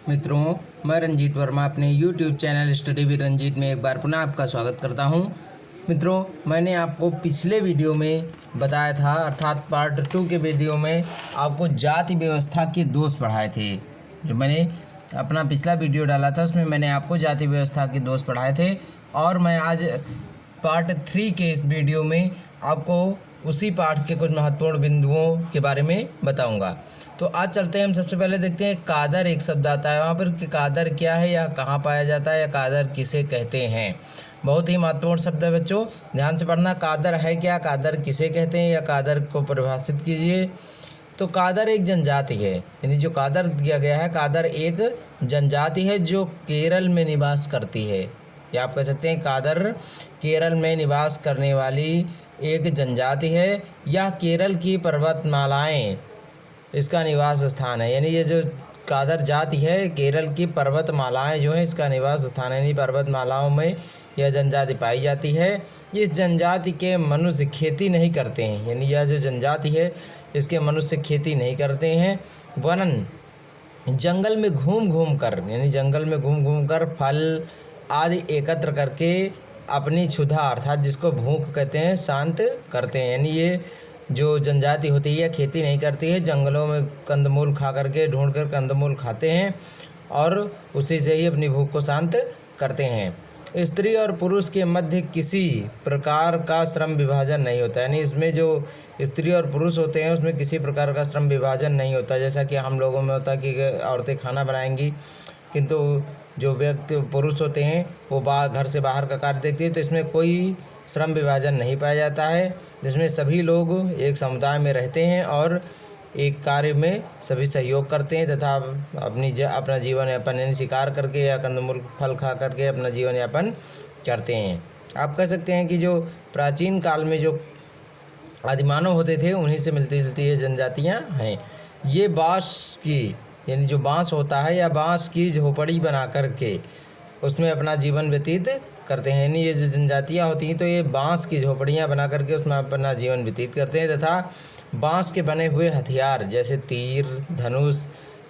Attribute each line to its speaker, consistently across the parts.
Speaker 1: मित्रों, मैं रंजीत वर्मा अपने YouTube channel study with Ranjit में एक बार पुनः आपका स्वागत करता हूं। मित्रों, मैंने आपको पिछले वीडियो में बताया था, अर्थात पार्ट 2 के वीडियो में आपको जाति व्यवस्था के दोष पढ़ाए थे। जो मैंने अपना पिछला वीडियो डाला था उसमें मैंने आपको जाति व्यवस्था के दोष पढ़ाए थे, और मैं आज पार्ट 3 के इस वीडियो में आपको उसी पाठ के कुछ महत्वपूर्ण बिंदुओं के बारे में बताऊंगा। तो आज चलते हैं, हम सबसे पहले देखते हैं कादर एक शब्द आता है वहाँ पर कि कादर क्या है, या कहाँ पाया जाता है, या कादर किसे कहते हैं। बहुत ही महत्वपूर्ण शब्द है बच्चों, ध्यान से पढ़ना। कादर है क्या, कादर किसे कहते हैं, या कादर को परिभाषित कीजिए। तो कादर एक जनजाति है, यानी जो कादर दिया गया है, कादर एक जनजाति है जो केरल में निवास करती है, या आप कह सकते हैं कादर केरल में निवास करने वाली एक जनजाति है। यह केरल की पर्वतमालाएं इसका निवास स्थान है, यानी ये जो कादर जाति है केरल की पर्वतमालाएं जो है इसका निवास स्थान है, यानी पर्वतमालाओं में यह जनजाति पाई जाती है। इस जनजाति के मनुष्य खेती नहीं करते हैं, यानी यह जो जनजाति है इसके मनुष्य खेती नहीं करते हैं। वरन जंगल में घूम घूम कर, यानी जंगल में घूम घूम कर फल आदि एकत्र करके अपनी क्षुधा अर्थात जिसको भूख कहते हैं शांत करते हैं। यानी ये जो जनजाति होती है खेती नहीं करती है, जंगलों में कंदमूल खा करके ढूंढ कर कंदमूल खाते हैं और उसी से ही अपनी भूख को शांत करते हैं। स्त्री और पुरुष के मध्य किसी प्रकार का श्रम विभाजन नहीं होता, यानी इसमें जो स्त्री और पुरुष होते हैं उसमें किसी प्रकार का श्रम विभाजन नहीं होता। जैसा कि हम लोगों में होता है कि औरतें खाना बनाएंगी, किंतु जो व्यक्ति पुरुष होते हैं वो घर से बाहर का कार्य देखते हैं, तो इसमें कोई श्रम विभाजन नहीं पाया जाता है, जिसमें सभी लोग एक समुदाय में रहते हैं और एक कार्य में सभी सहयोग करते हैं तथा अपना जीवन यापन यानी शिकार करके या कंदमूल फल खा करके अपना जीवन यापन करते हैं। आप कह सकते हैं कि जो प्राचीन काल में जो आदिमानव होते थे उन्हीं से मिलती जुलती ये जनजातियाँ हैं। ये बाँस की, यानी जो बाँस होता है या बाँस की झोपड़ी बना करके उसमें अपना जीवन व्यतीत करते हैं, यानी ये जो जनजातियाँ होती हैं तो ये बाँस की झोपड़ियाँ बना करके उसमें अपना जीवन व्यतीत करते हैं तथा बाँस के बने हुए हथियार जैसे तीर, धनुष,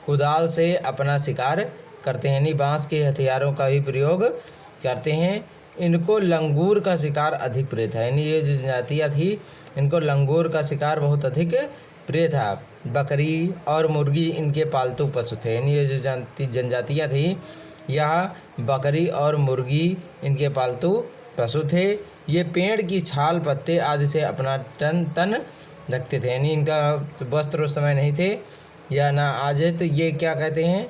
Speaker 1: कुदाल से अपना शिकार करते हैं, यानी बाँस के हथियारों का ही प्रयोग करते हैं। इनको लंगूर का शिकार अधिक प्रिय था, यानी ये जो जनजातियाँ थी इनको लंगूर का शिकार बहुत अधिक प्रिय था। बकरी और मुर्गी इनके पालतू पशु थे, यानी ये जो जनजातियाँ थी यह बकरी और मुर्गी इनके पालतू पशु थे। ये पेड़ की छाल, पत्ते आदि से अपना तन ढकते थे, यानी इनका वस्त्र उस समय नहीं थे या ना आज है। तो ये क्या कहते हैं,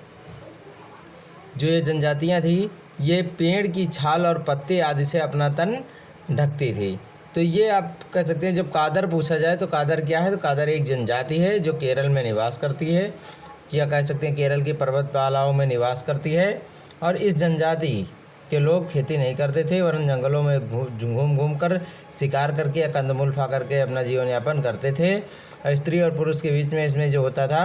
Speaker 1: जो ये जनजातियाँ थी ये पेड़ की छाल और पत्ते आदि से अपना तन ढकती थी। तो ये आप कह सकते हैं जब कादर पूछा जाए तो कादर क्या है, तो कादर एक जनजाति है जो केरल में निवास करती है, या कह सकते हैं केरल की पर्वतमालाओं में निवास करती है। और इस जनजाति के लोग खेती नहीं करते थे, वरन जंगलों में घूम घूम कर शिकार करके या कंदमूल खा करके अपना जीवन यापन करते थे। और स्त्री और पुरुष के बीच में इसमें जो होता था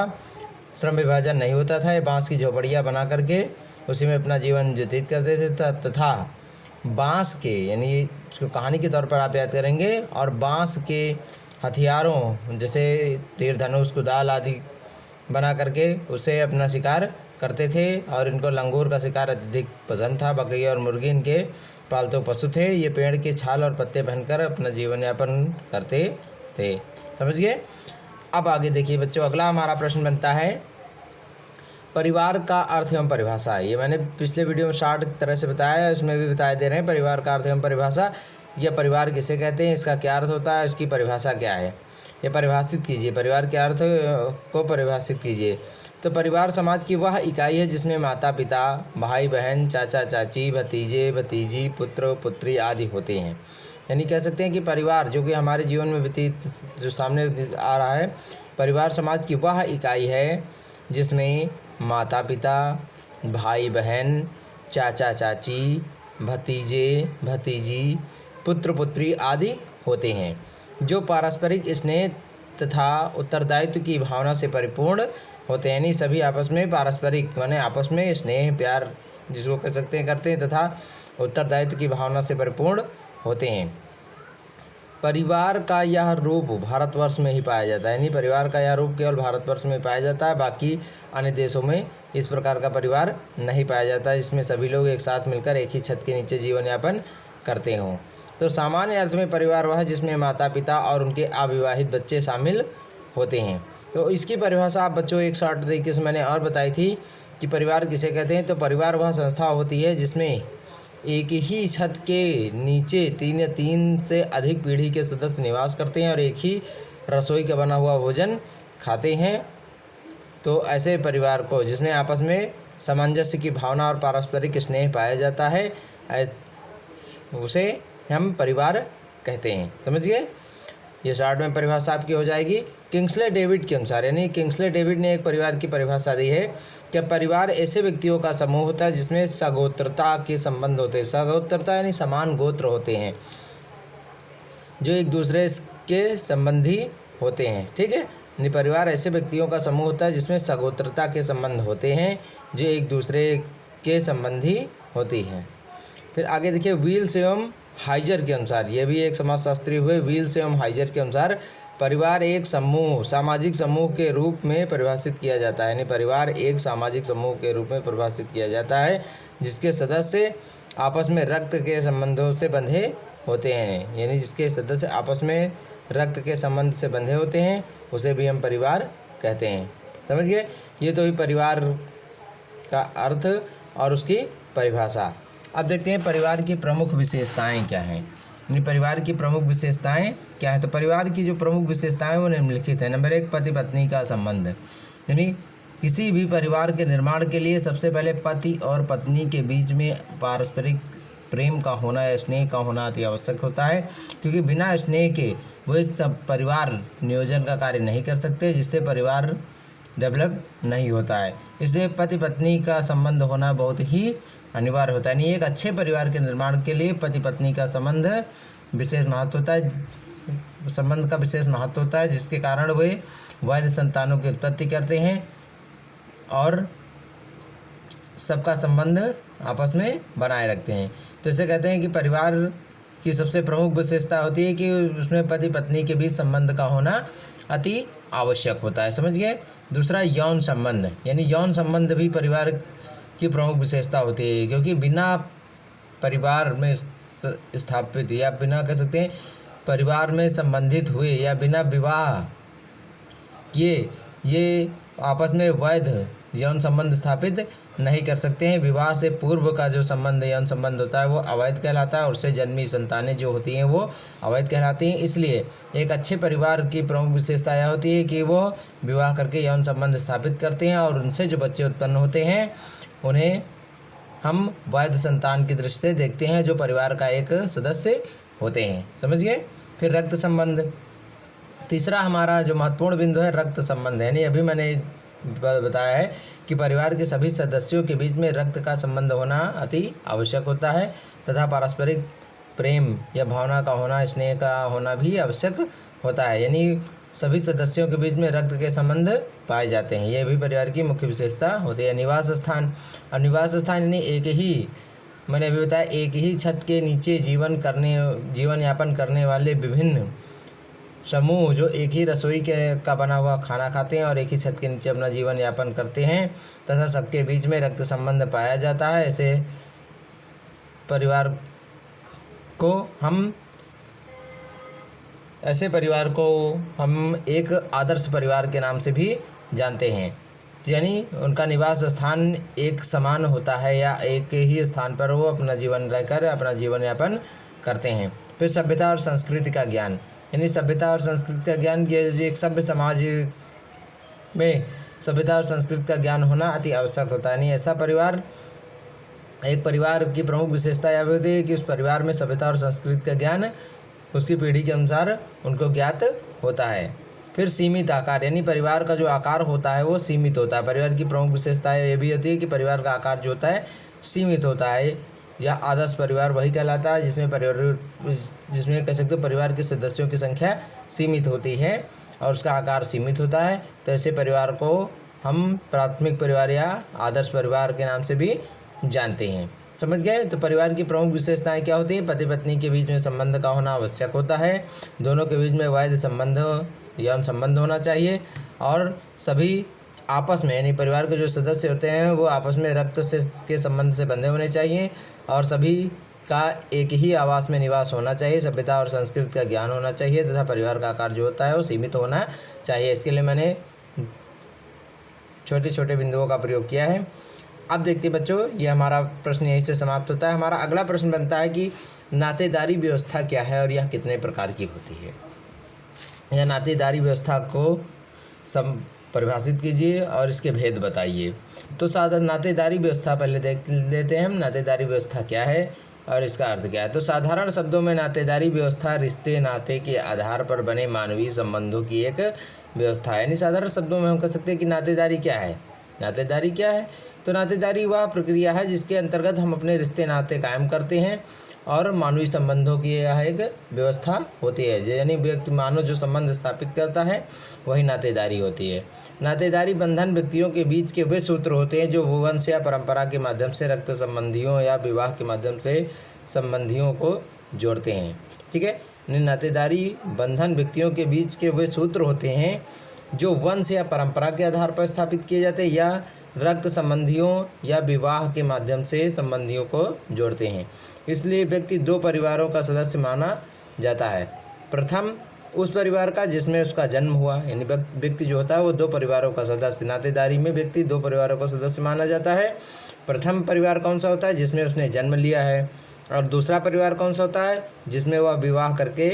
Speaker 1: श्रम विभाजन नहीं होता था। ये बाँस की झोपड़ियाँ बना करके उसी में अपना जीवन व्यतीत करते थे तथा बाँस के, यानी इसको कहानी के तौर पर आप याद करेंगे, और बाँस के हथियारों जैसे तीर, धनुष, कुदाल आदि बना करके उसे अपना शिकार करते थे। और इनको लंगूर का शिकार अधिक पसंद था। बकरी और मुर्गी इनके पालतू पशु थे। ये पेड़ के छाल और पत्ते पहनकर अपना जीवन यापन करते थे। समझ गए। अब आगे देखिए बच्चों, अगला हमारा प्रश्न बनता है परिवार का अर्थ एवं परिभाषा। ये मैंने पिछले वीडियो में शॉर्ट तरह से बताया है, उसमें भी बता दे रहे हैं परिवार का अर्थ एवं परिभाषा। यह परिवार किसे कहते हैं, इसका क्या अर्थ होता है, इसकी परिभाषा क्या है, ये परिभाषित कीजिए। परिवार के अर्थ को परिभाषित कीजिए। तो परिवार समाज की वह इकाई है जिसमें माता पिता, भाई बहन, चाचा चाची, भतीजे भतीजी, पुत्र पुत्री आदि होते हैं। यानी कह सकते हैं कि परिवार जो कि हमारे जीवन में व्यतीत जो सामने आ रहा है, परिवार समाज की वह इकाई है जिसमें माता पिता, भाई बहन, चाचा चाची, भतीजे भतीजी, पुत्र पुत्री आदि होते हैं, जो पारस्परिक स्नेह तथा उत्तरदायित्व की भावना से परिपूर्ण होते हैं। यानी सभी आपस में पारस्परिक माने आपस में स्नेह प्यार जिसको कह सकते हैं करते हैं तथा उत्तरदायित्व की भावना से परिपूर्ण होते हैं। परिवार का यह रूप भारतवर्ष में ही पाया जाता है, यानी परिवार का यह रूप केवल भारतवर्ष में पाया जाता है, बाकी अन्य देशों में इस प्रकार का परिवार नहीं पाया जाता जिसमें सभी लोग एक साथ मिलकर एक ही छत के नीचे जीवन यापन करते हों। तो सामान्य अर्थ में परिवार वह है जिसमें माता पिता और उनके अविवाहित बच्चे शामिल होते हैं। तो इसकी परिभाषा आप बच्चों एक शॉर्ट तरीके से मैंने और बताई थी कि परिवार किसे कहते हैं। तो परिवार वह संस्था होती है जिसमें एक ही छत के नीचे तीन या तीन से अधिक पीढ़ी के सदस्य निवास करते हैं और एक ही रसोई का बना हुआ भोजन खाते हैं। तो ऐसे परिवार को जिसमें आपस में सामंजस्य की भावना और पारस्परिक स्नेह पाया जाता है, उसे हम परिवार कहते हैं। समझ गए? ये शॉर्ट में परिभाषा आपकी हो जाएगी। किंग्सले डेविड के अनुसार, यानी किंग्सले डेविड ने एक परिवार की परिभाषा दी है कि परिवार ऐसे व्यक्तियों का समूह होता है जिसमें सगोत्रता के संबंध होते हैं। सगोत्रता यानी समान गोत्र होते हैं जो एक दूसरे के संबंधी होते हैं। ठीक है, यानी परिवार ऐसे व्यक्तियों का समूह होता है जिसमें सगोत्रता के संबंध होते हैं जो एक दूसरे के संबंधी होती हैं। फिर आगे देखिए, व्हील्स एवं हाइजर के अनुसार, ये भी एक समाजशास्त्री हुए, व्हील्स एवं हाइजर के अनुसार परिवार एक समूह, सामाजिक समूह के रूप में परिभाषित किया जाता है। यानी परिवार एक सामाजिक समूह के रूप में परिभाषित किया जाता है जिसके सदस्य आपस में रक्त के संबंधों से बंधे होते हैं। यानी जिसके सदस्य आपस में रक्त के संबंध से बंधे होते हैं उसे भी हम परिवार कहते हैं। समझ गए? ये तो ही परिवार का अर्थ और उसकी परिभाषा। अब देखते हैं परिवार की प्रमुख विशेषताएं क्या हैं। यानी परिवार की प्रमुख विशेषताएं क्या है। तो परिवार की जो प्रमुख विशेषताएं वो निम्नलिखित है। नंबर 1, पति पत्नी का संबंध। यानी किसी भी परिवार के निर्माण के लिए सबसे पहले पति और पत्नी के बीच में पारस्परिक प्रेम का होना या स्नेह का होना अति आवश्यक होता है, क्योंकि बिना स्नेह के वे सब परिवार नियोजन का कार्य नहीं कर सकते, जिससे परिवार डेवलप नहीं होता है। इसलिए पति पत्नी का संबंध होना बहुत ही अनिवार्य होता है। यानी एक अच्छे परिवार के निर्माण के लिए पति पत्नी का संबंध विशेष महत्व होता है, संबंध का विशेष महत्व होता है, जिसके कारण वे वैध संतानों की उत्पत्ति करते हैं और सबका संबंध आपस में बनाए रखते हैं। तो इसे कहते हैं कि परिवार की सबसे प्रमुख विशेषता होती है कि उसमें पति पत्नी के बीच संबंध का होना अति आवश्यक होता है। समझ गए? दूसरा, यौन संबंध। यानी यौन संबंध भी परिवार की प्रमुख विशेषता होती है, क्योंकि बिना परिवार में स्थापित या बिना कह सकते हैं परिवार में संबंधित हुए या बिना विवाह किए ये आपस में वैध यौन संबंध स्थापित नहीं कर सकते हैं। विवाह से पूर्व का जो संबंध यौन संबंध होता है वो अवैध कहलाता है और उससे जन्मी संतानें जो होती हैं वो अवैध कहलाती हैं। इसलिए एक अच्छे परिवार की प्रमुख विशेषता यह होती है कि वो विवाह करके यौन संबंध स्थापित करते हैं और उनसे जो बच्चे उत्पन्न होते हैं उन्हें हम वैध संतान की दृष्टि से देखते हैं जो परिवार का एक सदस्य होते हैं। समझ गए? फिर रक्त संबंध। तीसरा हमारा जो महत्वपूर्ण बिंदु है रक्त संबंध। यानी अभी मैंने बताया है कि परिवार के सभी सदस्यों के बीच में रक्त का संबंध होना अति आवश्यक होता है तथा पारस्परिक प्रेम या भावना का होना, स्नेह का होना भी आवश्यक होता है। यानी सभी सदस्यों के बीच में रक्त के संबंध पाए जाते हैं। यह भी परिवार की मुख्य विशेषता होती है। निवास स्थान। और निवास स्थान यानी एक ही, मैंने अभी बताया, एक ही छत के नीचे जीवन यापन करने वाले विभिन्न समूह जो एक ही रसोई का बना हुआ खाना खाते हैं और एक ही छत के नीचे अपना जीवन यापन करते हैं तथा सबके बीच में रक्त संबंध पाया जाता है। ऐसे परिवार को हम एक आदर्श परिवार के नाम से भी जानते हैं। यानी उनका निवास स्थान एक समान होता है या एक ही स्थान पर वो अपना जीवन रहकर अपना जीवन यापन करते हैं। फिर सभ्यता और संस्कृति का ज्ञान। यानी सभ्यता और संस्कृति का ज्ञान, ये एक सभ्य समाज में सभ्यता और संस्कृति का ज्ञान होना अति आवश्यक होता है। यानी ऐसा परिवार, एक परिवार की प्रमुख विशेषता यह होती है कि उस परिवार में सभ्यता और संस्कृति का ज्ञान उसकी पीढ़ी के अनुसार उनको ज्ञात होता है। फिर सीमित आकार। यानी परिवार का जो आकार होता है वो सीमित होता है। परिवार की प्रमुख विशेषता ये भी होती है कि परिवार का आकार जो होता है सीमित होता है। या आदर्श परिवार वही कहलाता है जिसमें कह सकते हो परिवार के सदस्यों की संख्या सीमित होती है और उसका आकार सीमित होता है। तो ऐसे परिवार को हम प्राथमिक परिवार या आदर्श परिवार के नाम से भी जानते हैं। समझ गए। तो परिवार की प्रमुख विशेषताएं क्या होती हैं? पति पत्नी के बीच में संबंध का होना आवश्यक होता है, दोनों के बीच में वैध संबंध एवं संबंध होना चाहिए, और सभी आपस में यानी परिवार के जो सदस्य होते हैं वो आपस में रक्त से के संबंध से बंधे होने चाहिए, और सभी का एक ही आवास में निवास होना चाहिए, सभ्यता और संस्कृति का ज्ञान होना चाहिए, तथा परिवार का आकार जो होता है वो सीमित होना चाहिए। इसके लिए मैंने छोटे छोटे बिंदुओं का प्रयोग किया है। अब देखते हैं बच्चों, ये हमारा प्रश्न यहीं से समाप्त होता है। हमारा अगला प्रश्न बनता है कि नातेदारी व्यवस्था क्या है और यह कितने प्रकार की होती है। यह नातेदारी व्यवस्था को परिभाषित कीजिए और इसके भेद बताइए। तो साधारण नातेदारी व्यवस्था पहले देख लेते हैं हम, नातेदारी व्यवस्था क्या है और इसका अर्थ क्या है। तो साधारण शब्दों में नातेदारी व्यवस्था रिश्ते नाते के आधार पर बने मानवीय संबंधों की एक व्यवस्था है। यानी साधारण शब्दों में हम कह सकते हैं कि नातेदारी क्या है। नातेदारी क्या है? तो नातेदारी वह प्रक्रिया है जिसके अंतर्गत हम अपने रिश्ते नाते कायम करते हैं और मानवीय संबंधों की यह एक व्यवस्था होती है। यानी व्यक्ति मानव जो संबंध स्थापित करता है वही नातेदारी होती है। नातेदारी बंधन व्यक्तियों के बीच के वे सूत्र होते हैं जो वंश या परंपरा के माध्यम से रक्त संबंधियों या विवाह के माध्यम से संबंधियों को जोड़ते हैं। ठीक है, नातेदारी बंधन व्यक्तियों के बीच के वे सूत्र होते हैं जो वंश या परंपरा के आधार पर स्थापित किए जाते हैं या रक्त संबंधियों या विवाह के माध्यम से संबंधियों को जोड़ते हैं। इसलिए व्यक्ति दो परिवारों का सदस्य माना जाता है। प्रथम उस परिवार का जिसमें उसका जन्म हुआ, यानी व्यक्ति जो होता है वो दो परिवारों का सदस्य, नातेदारी में व्यक्ति दो परिवारों का सदस्य माना जाता है। प्रथम परिवार कौन सा होता है? जिसमें उसने जन्म लिया है। और दूसरा परिवार कौन सा होता है? जिसमें वह विवाह करके,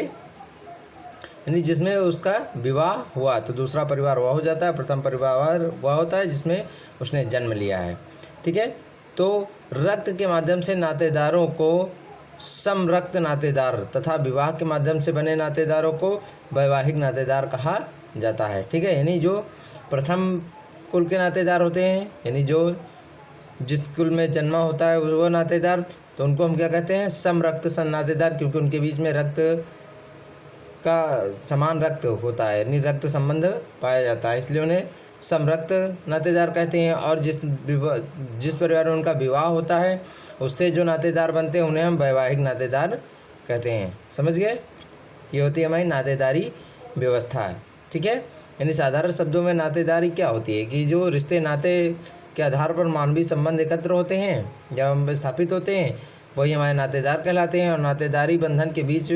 Speaker 1: यानी जिसमें उसका विवाह हुआ। तो दूसरा परिवार वह हो जाता है, प्रथम परिवार वह होता है जिसमें उसने जन्म लिया है। ठीक है, तो रक्त के माध्यम से नातेदारों को समरक्त नातेदार तथा विवाह के माध्यम से बने नातेदारों को वैवाहिक नातेदार कहा जाता है। ठीक है, यानी जो प्रथम कुल के नातेदार होते हैं, यानी जो जिस कुल में जन्मा होता है वो नातेदार, तो उनको हम क्या कहते हैं? समरक्त नातेदार, क्योंकि उनके बीच में रक्त का समान रक्त होता है, यानी रक्त संबंध पाया जाता है, इसलिए उन्हें समरक्त नातेदार कहते हैं। और जिस परिवार में उनका विवाह होता है उससे जो नातेदार बनते हैं उन्हें हम वैवाहिक नातेदार कहते हैं। समझ गए? ये होती है हमारी नातेदारी व्यवस्था। ठीक है, यानी साधारण शब्दों में नातेदारी क्या होती है कि जो रिश्ते नाते के आधार पर मानवीय संबंध एकत्र होते हैं या स्थापित होते हैं वही हमारे नातेदार कहलाते हैं। और नातेदारी बंधन के बीच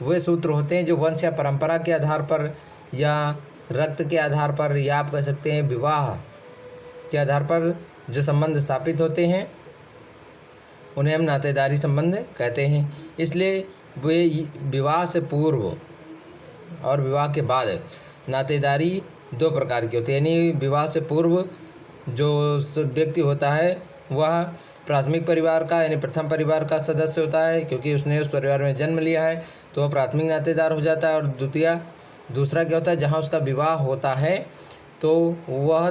Speaker 1: वे सूत्र होते हैं जो वंश या परंपरा के आधार पर या रक्त के आधार पर या आप कह सकते हैं विवाह के आधार पर जो संबंध स्थापित होते हैं उन्हें हम नातेदारी संबंध कहते हैं। इसलिए वे विवाह से पूर्व और विवाह के बाद नातेदारी दो प्रकार की होती है। यानी विवाह से पूर्व जो व्यक्ति होता है वह प्राथमिक परिवार का यानी प्रथम परिवार का सदस्य होता है, क्योंकि उसने उस परिवार में जन्म लिया है तो वह प्राथमिक नातेदार हो जाता है। और दूसरा क्या होता है? जहाँ उसका विवाह होता है तो वह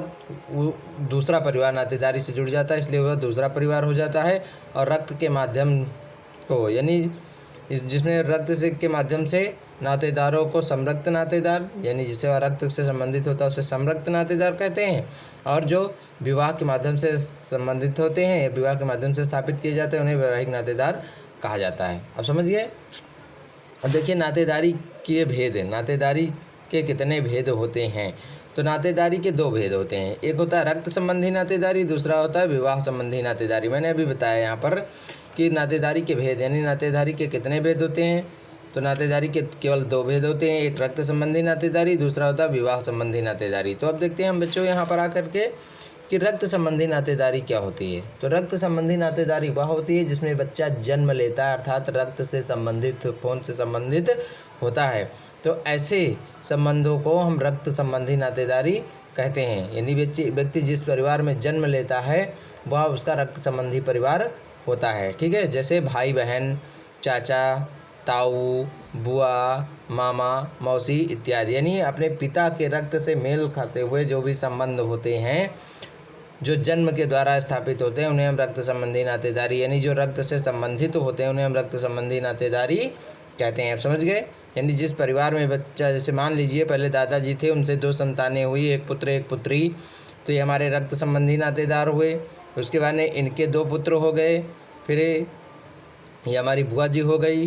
Speaker 1: दूसरा परिवार नातेदारी से जुड़ जाता है, इसलिए वह दूसरा परिवार हो जाता है। और रक्त के माध्यम को यानी जिसमें रक्त से के माध्यम से नातेदारों को समरक्त नातेदार, यानी जिससे वह रक्त से संबंधित होता है उसे समरक्त नातेदार कहते हैं। और जो विवाह के माध्यम से संबंधित होते हैं, विवाह के माध्यम से स्थापित किए जाते हैं, उन्हें वैवाहिक नातेदार कहा जाता है। अब समझ गए? अब देखिए नातेदारी के भेद हैं। नातेदारी के कितने भेद होते हैं? तो नातेदारी के दो भेद होते हैं, एक होता है रक्त संबंधी नातेदारी, दूसरा होता है विवाह संबंधी नातेदारी। मैंने अभी बताया यहाँ पर कि नातेदारी के भेद यानी नातेदारी के कितने भेद होते हैं। तो नातेदारी के केवल दो भेद होते हैं, एक रक्त संबंधी नातेदारी, दूसरा होता है विवाह संबंधी नातेदारी। तो अब देखते हैं हम बच्चों यहाँ पर आकर के कि रक्त संबंधी नातेदारी क्या होती है। तो रक्त संबंधी नातेदारी वह होती है जिसमें बच्चा जन्म लेता है, अर्थात रक्त से संबंधित, खून से संबंधित होता है। तो ऐसे संबंधों को हम रक्त संबंधी नातेदारी कहते हैं। यानी व्यक्ति जिस परिवार में जन्म लेता है वह उसका रक्त संबंधी परिवार होता है। ठीक है, जैसे भाई बहन, चाचा, ताऊ, बुआ, मामा, मौसी इत्यादि, यानी अपने पिता के रक्त से मेल खाते हुए जो भी संबंध होते हैं जो जन्म के द्वारा स्थापित होते हैं उन्हें हम रक्त संबंधी नातेदारी, यानी जो रक्त से संबंधित होते हैं उन्हें हम रक्त संबंधी नातेदारी कहते हैं। आप समझ गए? यानी जिस परिवार में बच्चा, जैसे मान लीजिए पहले दादाजी थे, उनसे दो संतानें हुई, एक पुत्र एक पुत्री, तो ये हमारे रक्त संबंधी नातेदार हुए। उसके बाद में इनके दो पुत्र हो गए, फिर ये हमारी बुआ जी हो गई।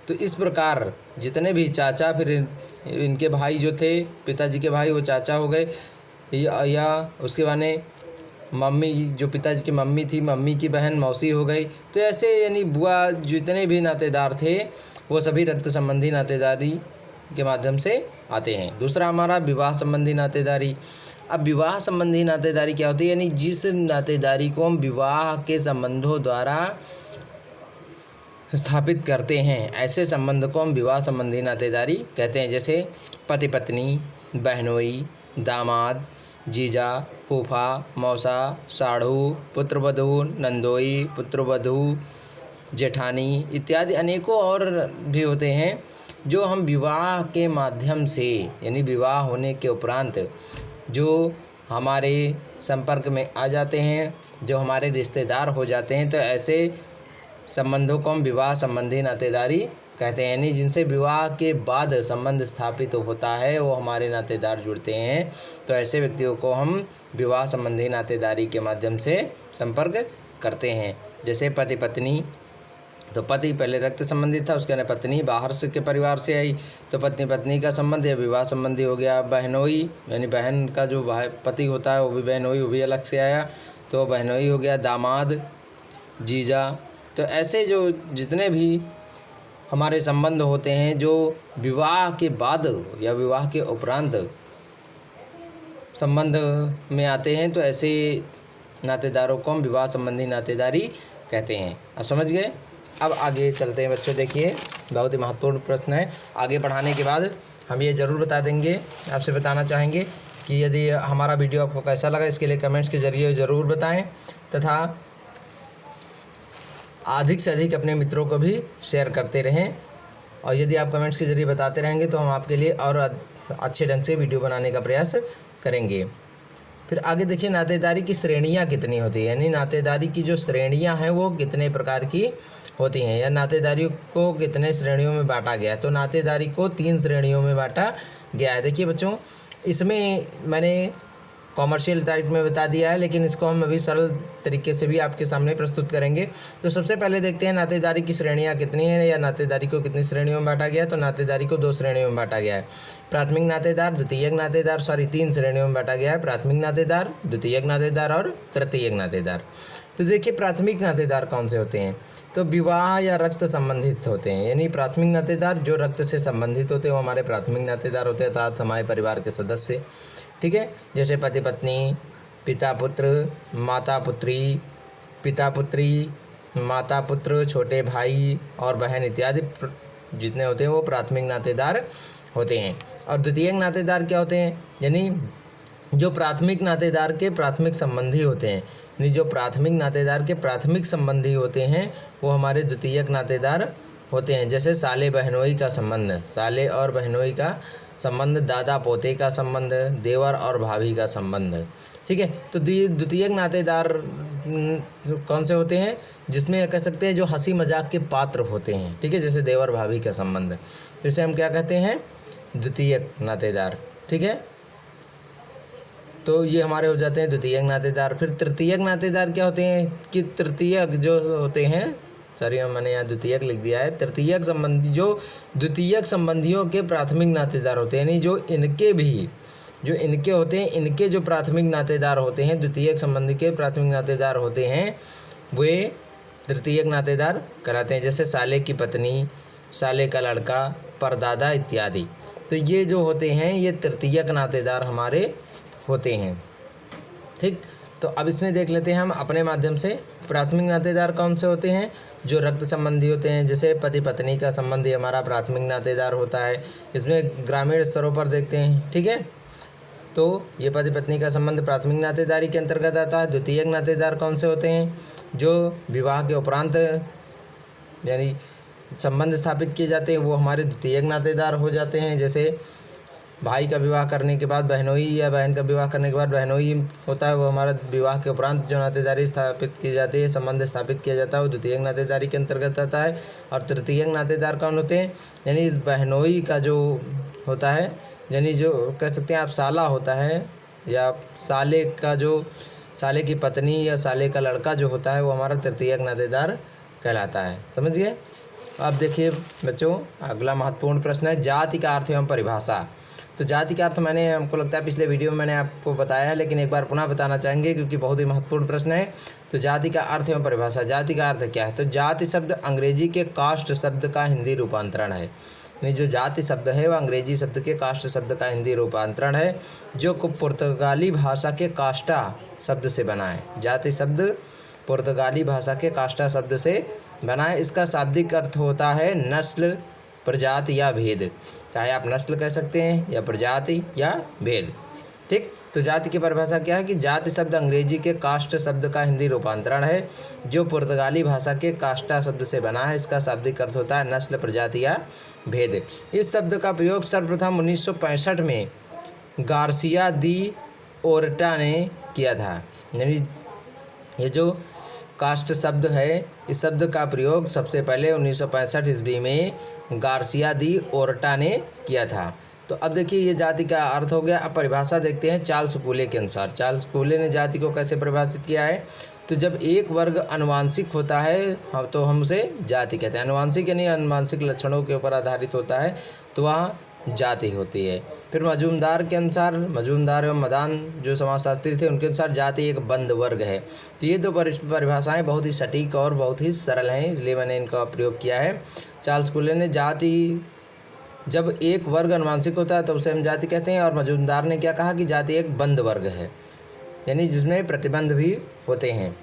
Speaker 1: तो इस प्रकार जितने भी चाचा, फिर इनके भाई जो थे, पिताजी के भाई, वो चाचा हो गए, या उसके माने मम्मी, जो पिताजी की मम्मी थी, मम्मी की बहन मौसी हो गई। तो ऐसे यानी बुआ जितने भी नातेदार थे वो सभी रक्त संबंधी नातेदारी के माध्यम से आते हैं। दूसरा हमारा विवाह संबंधी नातेदारी। अब विवाह संबंधी नातेदारी क्या होती है, यानी जिस नातेदारी को हम विवाह के संबंधों द्वारा स्थापित करते हैं, ऐसे संबंध को हम विवाह संबंधी नातेदारी कहते हैं। जैसे पति पत्नी, बहनोई, दामाद, जीजा, फूफा, मौसा, साढ़ू, पुत्रवधू, नंदोई, पुत्रवधू, जेठानी इत्यादि अनेकों और भी होते हैं जो हम विवाह के माध्यम से, यानी विवाह होने के उपरांत जो हमारे संपर्क में आ जाते हैं, जो हमारे रिश्तेदार हो जाते हैं। तो ऐसे संबंधों को हम विवाह संबंधी नातेदारी कहते हैं, यानी जिनसे विवाह के बाद संबंध स्थापित होता है वो हमारे नातेदार जुड़ते हैं। तो ऐसे व्यक्तियों को हम विवाह संबंधी नातेदारी के माध्यम से संपर्क करते हैं। जैसे पति पत्नी, तो पति पहले रक्त संबंधी था, उसके बाद पत्नी बाहर से के परिवार से आई, तो पत्नी पत्नी का संबंध या विवाह संबंधी हो गया। बहनोई, यानी बहन का जो पति होता है वो भी बहनोई, वो भी अलग से आया, तो बहनोई हो गया। दामाद, जीजा, तो ऐसे जो जितने भी हमारे संबंध होते हैं जो विवाह के बाद या विवाह के उपरांत संबंध में आते हैं, तो ऐसे नातेदारों को हम विवाह संबंधी नातेदारी कहते हैं। अब समझ गए। अब आगे चलते हैं बच्चों। देखिए, बहुत ही महत्वपूर्ण प्रश्न है। आगे बढ़ाने के बाद हम ये ज़रूर बता देंगे, आपसे बताना चाहेंगे कि यदि हमारा वीडियो आपको कैसा लगा, इसके लिए कमेंट्स के ज़रिए ज़रूर बताएं, तथा अधिक से अधिक अपने मित्रों को भी शेयर करते रहें। और यदि आप कमेंट्स के ज़रिए बताते रहेंगे तो हम आपके लिए और अच्छे ढंग से वीडियो बनाने का प्रयास करेंगे। फिर आगे देखिए, नातेदारी की श्रेणियाँ कितनी होती है, यानी नातेदारी की जो श्रेणियाँ हैं वो कितने प्रकार की होती हैं, या नातेदारी को कितने श्रेणियों में बांटा गया है। तो नातेदारी को 3 श्रेणियों में बांटा गया है। देखिए बच्चों, इसमें मैंने कॉमर्शियल टाइप में बता दिया है, लेकिन इसको हम अभी सरल तरीके से भी आपके सामने प्रस्तुत करेंगे। तो सबसे पहले देखते हैं नातेदारी की श्रेणियाँ कितनी हैं, या नातेदारी को कितनी श्रेणियों में बांटा गया है। तो नातेदारी को 2 श्रेणियों में बांटा गया है, प्राथमिक नातेदार, द्वितीयक नातेदार, 3 श्रेणियों में बांटा गया है, प्राथमिक नातेदार, द्वितीयक नातेदार और तृतीयक नातेदार। तो देखिए, प्राथमिक नातेदार कौन से होते हैं, तो विवाह या रक्त संबंधित होते हैं, यानी प्राथमिक नातेदार जो रक्त से संबंधित होते हैं वो हमारे प्राथमिक नातेदार होते हैं, अर्थात हमारे परिवार के सदस्य। ठीक है, जैसे पति पत्नी, पिता पुत्र, माता पुत्री, पिता पुत्री, माता पुत्र, छोटे भाई और बहन इत्यादि जितने होते हैं वो प्राथमिक नातेदार होते हैं। और द्वितीयक नातेदार क्या होते हैं, यानी जो प्राथमिक नातेदार के प्राथमिक संबंधी होते हैं, यानी जो प्राथमिक नातेदार के प्राथमिक संबंधी होते हैं वो हमारे द्वितीयक नातेदार होते हैं। जैसे साले बहनोई का संबंध, साले और बहनोई का संबंध, दादा पोते का संबंध, देवर और भाभी का संबंध। ठीक है, तो द्वितीयक नातेदार कौन से होते हैं, जिसमें कह सकते हैं जो हंसी मजाक के पात्र होते हैं। ठीक है, जैसे देवर भाभी का संबंध, तो इसे हम क्या कहते हैं, द्वितीयक नातेदार। ठीक है, तो ये हमारे हो जाते हैं द्वितीयक नातेदार। फिर तृतीयक नातेदार क्या होते हैं, कि तृतीयक जो होते हैं, सॉरी मैंने यहाँ द्वितीयक लिख दिया है, तृतीयक संबंधी जो द्वितीयक संबंधियों के प्राथमिक नातेदार होते हैं, यानी जो इनके होते हैं, इनके जो प्राथमिक नातेदार होते हैं, द्वितीयक संबंधी के प्राथमिक नातेदार होते हैं, वे तृतीयक नातेदार कहलाते हैं। जैसे साले की पत्नी, साले का लड़का, परदादा इत्यादि। तो ये जो होते हैं ये तृतीयक नातेदार हमारे होते हैं। ठीक, तो अब इसमें देख लेते हैं हम अपने माध्यम से प्राथमिक नातेदार कौन से होते हैं, जो रक्त संबंधी होते हैं। जैसे पति पत्नी का संबंध ही हमारा प्राथमिक नातेदार होता है, इसमें ग्रामीण स्तरों पर देखते हैं। ठीक है, तो ये पति पत्नी का संबंध प्राथमिक नातेदारी के अंतर्गत आता है। द्वितीयक नातेदार कौन से होते हैं, जो विवाह के उपरांत यानी संबंध स्थापित किए जाते हैं, वो हमारे द्वितीयक नातेदार हो जाते हैं। जैसे भाई का विवाह करने के बाद बहनोई, या बहन का विवाह करने के बाद बहनोई होता है, वो हमारा विवाह के उपरांत जो नातेदारी स्थापित की जाती है, संबंध स्थापित किया जाता है, वो द्वितीयक नातेदारी के अंतर्गत आता है। और तृतीयक नातेदार कौन होते हैं, यानी इस बहनोई का जो होता है, यानी जो कह सकते हैं आप साला होता है, या साले का जो साले की पत्नी या साले का लड़का जो होता है वो हमारा तृतीयक नातेदार कहलाता है। समझ गए। अब देखिए बच्चों, अगला महत्वपूर्ण प्रश्न है जाति का अर्थ एवं परिभाषा। तो जाति का अर्थ मैंने, हमको लगता है पिछले वीडियो में मैंने आपको बताया है, लेकिन एक बार पुनः बताना चाहेंगे क्योंकि बहुत ही महत्वपूर्ण प्रश्न है। तो जाति का अर्थ एवं परिभाषा। जाति का अर्थ क्या है? तो जाति शब्द अंग्रेजी के कास्ट शब्द का हिंदी रूपांतरण है। यानी जो जाति शब्द है वह अंग्रेजी शब्द के कास्ट शब्द का हिंदी रूपांतरण है, जो पुर्तगाली भाषा के कास्टा शब्द से बना है। जाति शब्द पुर्तगाली भाषा के कास्टा शब्द से बना है। इसका शाब्दिक अर्थ होता है नस्ल, प्रजाति या भेद। चाहे आप नस्ल कह सकते हैं या प्रजाति या भेद। ठीक। तो जाति की परिभाषा क्या है कि जाति शब्द अंग्रेजी के कास्ट शब्द का हिंदी रूपांतरण है, जो पुर्तगाली भाषा के कास्टा शब्द से बना है। इसका शाब्दिक अर्थ होता है नस्ल, प्रजाति या भेद। इस शब्द का प्रयोग सर्वप्रथम 1965 में गार्सिया दी ओर्टा ने किया था। यानी ये जो कास्ट शब्द है, इस शब्द का प्रयोग सबसे पहले 1965 ईस्वी में गार्सिया दी ओर्टा ने किया था। तो अब देखिए ये जाति का अर्थ हो गया। अब परिभाषा देखते हैं चार्ल्स कूले के अनुसार। चार्ल्स कूले ने जाति को कैसे परिभाषित किया है? तो जब एक वर्ग अनुवांशिक होता है तो हम उसे जाति कहते हैं। अनुवांशिक यानी अनुवांशिक लक्षणों के ऊपर आधारित होता है तो वह जाति होती है। फिर मजूमदार के अनुसार, मजूमदार एवं मदान जो समाजशास्त्री थे उनके अनुसार जाति एक बंद वर्ग है। तो ये दो परिभाषाएं बहुत ही सटीक और बहुत ही सरल हैं, इसलिए मैंने इनका प्रयोग किया है। चार्ल्स कूले ने जाति जब एक वर्ग अनुवांशिक होता है तो उसे हम जाति कहते हैं, और मजूमदार ने क्या कहा कि जाति एक बंद वर्ग है, यानी जिसमें प्रतिबंध भी होते हैं।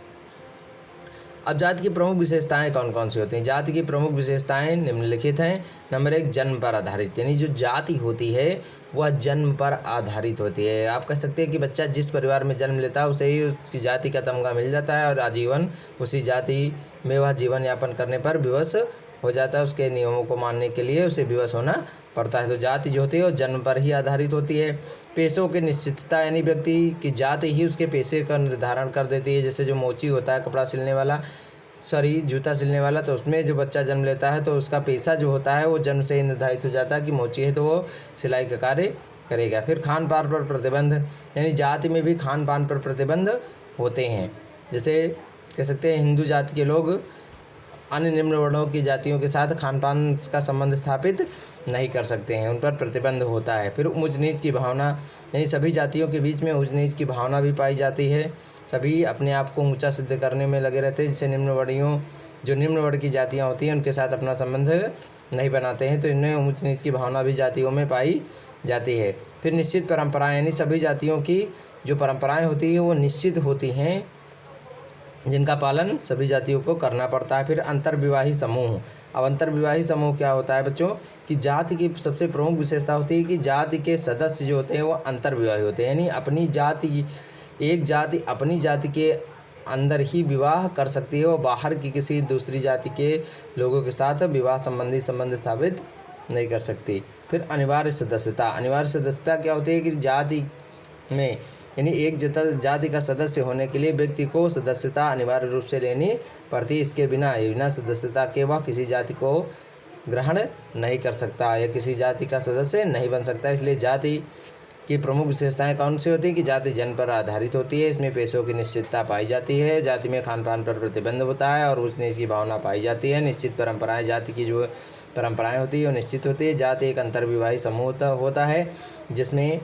Speaker 1: अब जाति की प्रमुख विशेषताएं कौन कौन सी होती हैं? जाति की प्रमुख विशेषताएं निम्नलिखित हैं। नंबर 1, जन्म पर आधारित, यानी जो जाति होती है वह जन्म पर आधारित होती है। आप कह सकते हैं कि बच्चा जिस परिवार में जन्म लेता है उसे ही उसकी जाति का तमगा मिल जाता है और आजीवन उसी जाति में वह जीवन यापन करने पर विवश हो जाता है। उसके नियमों को मानने के लिए उसे विवश होना पड़ता है। तो जाति जो होती है वो जन्म पर ही आधारित होती है। पेशों की निश्चितता, यानी व्यक्ति की जाति ही उसके पेशे का निर्धारण कर देती है। जैसे जो मोची होता है कपड़ा सिलने वाला, जूता सिलने वाला, तो उसमें जो बच्चा जन्म लेता है तो उसका पेशा जो होता है वो जन्म से ही निर्धारित हो जाता है कि मोची है तो वो सिलाई का कार्य करेगा। फिर खान पान पर प्रतिबंध, यानी जाति में भी खान पान पर प्रतिबंध होते हैं। जैसे कह सकते हैं हिंदू जाति के लोग अन्य निम्न वर्णों की जातियों के साथ खान पान का संबंध स्थापित नहीं कर सकते हैं, उन पर प्रतिबंध होता है। फिर ऊंच नीच की भावना, यानी सभी जातियों के बीच में ऊंच नीच की भावना भी पाई जाती है। सभी अपने आप को ऊंचा सिद्ध करने में लगे रहते हैं, जिससे निम्न वर्ण की जातियाँ होती हैं उनके साथ अपना संबंध नहीं बनाते हैं, तो इनमें ऊंच नीच की भावना भी जातियों में पाई जाती है। फिर निश्चित परंपराएं, यानी सभी जातियों की जो परंपराएं होती हैं वो निश्चित होती हैं, जिनका पालन सभी जातियों को करना पड़ता है। फिर अंतर्विवाही समूह। अब अंतर्विवाही समूह क्या होता है बच्चों? कि जाति की सबसे प्रमुख विशेषता होती है कि जाति के सदस्य जो होते हैं वो अंतर्विवाही होते हैं, यानी एक जाति अपनी जाति के अंदर ही विवाह कर सकती है, वो बाहर की किसी दूसरी जाति के लोगों के साथ विवाह संबंधी संबंध स्थापित नहीं कर सकती। फिर अनिवार्य सदस्यता। अनिवार्य सदस्यता क्या होती है कि जाति में, यानी एक जाति का सदस्य होने के लिए व्यक्ति को सदस्यता अनिवार्य रूप से लेनी पड़ती है। इसके बिना सदस्यता के वह किसी जाति को ग्रहण नहीं कर सकता या किसी जाति का सदस्य नहीं बन सकता। इसलिए जाति की प्रमुख विशेषताएं कौन सी होती है कि जाति जन्म पर आधारित होती है, इसमें पेशों की निश्चितता पाई जाती है, जाति में खान पान पर प्रतिबंध होता है और ऊंच नीच की भावना पाई जाती है। निश्चित परंपराएं, जाति की जो परंपराएं होती है वो निश्चित होती है। जाति एक अंतर्विवाही समूह होता है जिसमें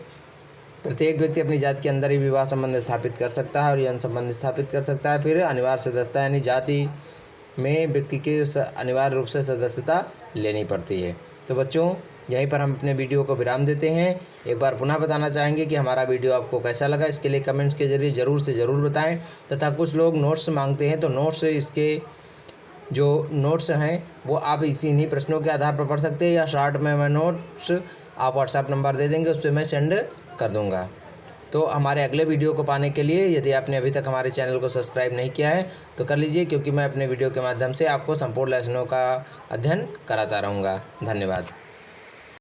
Speaker 1: प्रत्येक व्यक्ति अपनी जाति के अंदर ही विवाह संबंध स्थापित कर सकता है और यौन संबंध स्थापित कर सकता है। फिर अनिवार्य सदस्यता, यानी जाति में व्यक्ति की अनिवार्य रूप से सदस्यता लेनी पड़ती है। तो बच्चों यहीं पर हम अपने वीडियो को विराम देते हैं। एक बार पुनः बताना चाहेंगे कि हमारा वीडियो आपको कैसा लगा, इसके लिए कमेंट्स के जरिए ज़रूर से ज़रूर बताएं। तथा कुछ लोग नोट्स मांगते हैं, तो इसके जो नोट्स हैं वो आप इन्हीं प्रश्नों के आधार पर पढ़ सकते हैं, या शॉर्ट में मैं नोट्स आप व्हाट्सएप नंबर दे देंगे, उस पर मैं सेंड कर दूंगा। तो हमारे अगले वीडियो को पाने के लिए यदि आपने अभी तक हमारे चैनल को सब्सक्राइब नहीं किया है तो कर लीजिए, क्योंकि मैं अपने वीडियो के माध्यम से आपको संपूर्ण लेसनों का अध्ययन कराता रहूँगा। धन्यवाद।